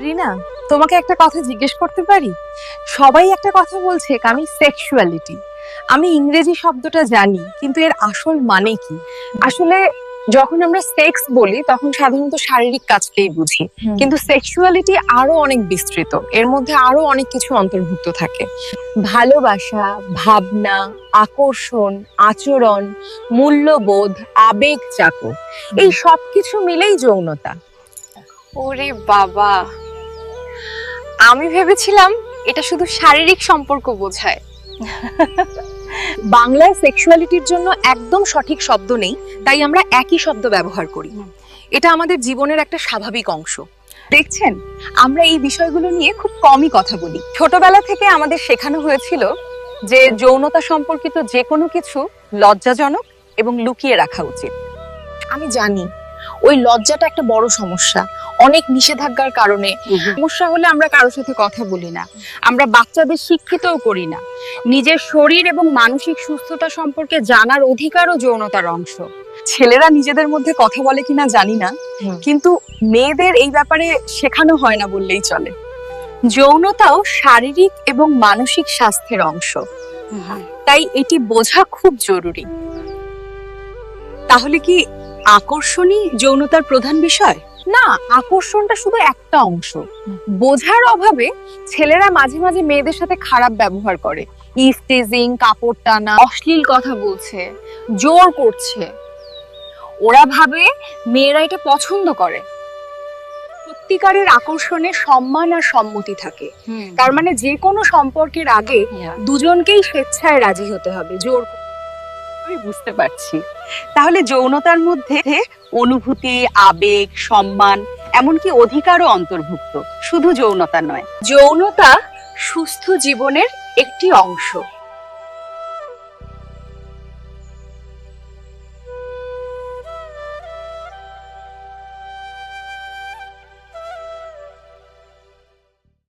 রিনা, তোমাকে একটা কথা জিজ্ঞেস করতে পারি? সবাই একটা কথা বলছে আমি সেক্সুয়ালিটি। আমি ইংরেজি শব্দটা জানি, কিন্তু এর আসল মানে কি? আসলে যখন আমরা সেক্স বলি তখন সাধারণত শারীরিক কাজকেই বুঝি, কিন্তু সেক্সুয়ালিটি আরো অনেক বিস্তৃত। এর মধ্যে আরো অনেক কিছু অন্তর্ভুক্ত থাকে। ভালোবাসা, ভাবনা, আকর্ষণ, আচরণ, মূল্যবোধ, আবেগ, চাকর, এই সবকিছু মিলেই যৌনতা। ওরে বাবা, আমি ভেবেছিলাম এটা শুধু শারীরিক সম্পর্ক বোঝায়। বাংলায় সেক্সুয়ালিটির জন্য একদম সঠিক শব্দ নেই, তাই আমরা একই শব্দ ব্যবহার করি। এটা আমাদের জীবনের একটা স্বাভাবিক অংশ। দেখছেন, আমরা এই বিষয়গুলো নিয়ে খুব কমই কথা বলি। ছোটবেলা থেকে আমাদের শেখানো হয়েছিল যে যৌনতা সম্পর্কিত যে কোনো কিছু লজ্জাজনক এবং লুকিয়ে রাখা উচিত। আমি জানি ওই লজ্জাটা একটা বড় সমস্যা, অনেক নিষেধাজ্ঞার কারণে। সমস্যা হলে আমরা কারোর সাথে কথা বলি না, আমরা বাচ্চাদের শিক্ষিতও করি না। নিজের শরীর এবং মানসিক সুস্থতা সম্পর্কে জানার অধিকারও যৌনতার অংশ। ছেলেরা নিজেদের মধ্যে কথা বলে কিনা জানি না, কিন্তু মেয়েদের এই ব্যাপারে শেখানো হয় না বললেই চলে। যৌনতাও শারীরিক এবং মানসিক স্বাস্থ্যের অংশ, তাই এটি বোঝা খুব জরুরি। তাহলে কি আকর্ষণই যৌনতার প্রধান বিষয়? না, আকর্ষণটা শুধু একটা অংশ। বোঝার অভাবে ছেলেরা মাঝে মাঝে মেয়েদের সাথে খারাপ ব্যবহার করে, ইফটিজিং, কাপড় টানা, অশ্লীল কথা বলছে, জোর করছে। ওরা ভাবে মেয়েরা এটা পছন্দ করে। সত্যিকারের আকর্ষণে সম্মান আর সম্মতি থাকে। তার মানে যে কোনো সম্পর্কের আগে দুজনকেই স্বেচ্ছায় রাজি হতে হবে, জোর। আমি বুঝতে পারছি। তাহলে যৌনতার মধ্যে অনুভূতি, আবেগ, সম্মান, এমনকি অধিকারও অন্তর্ভুক্ত, শুধু যৌনতা নয়। যৌনতা সুস্থ জীবনের একটি অংশ।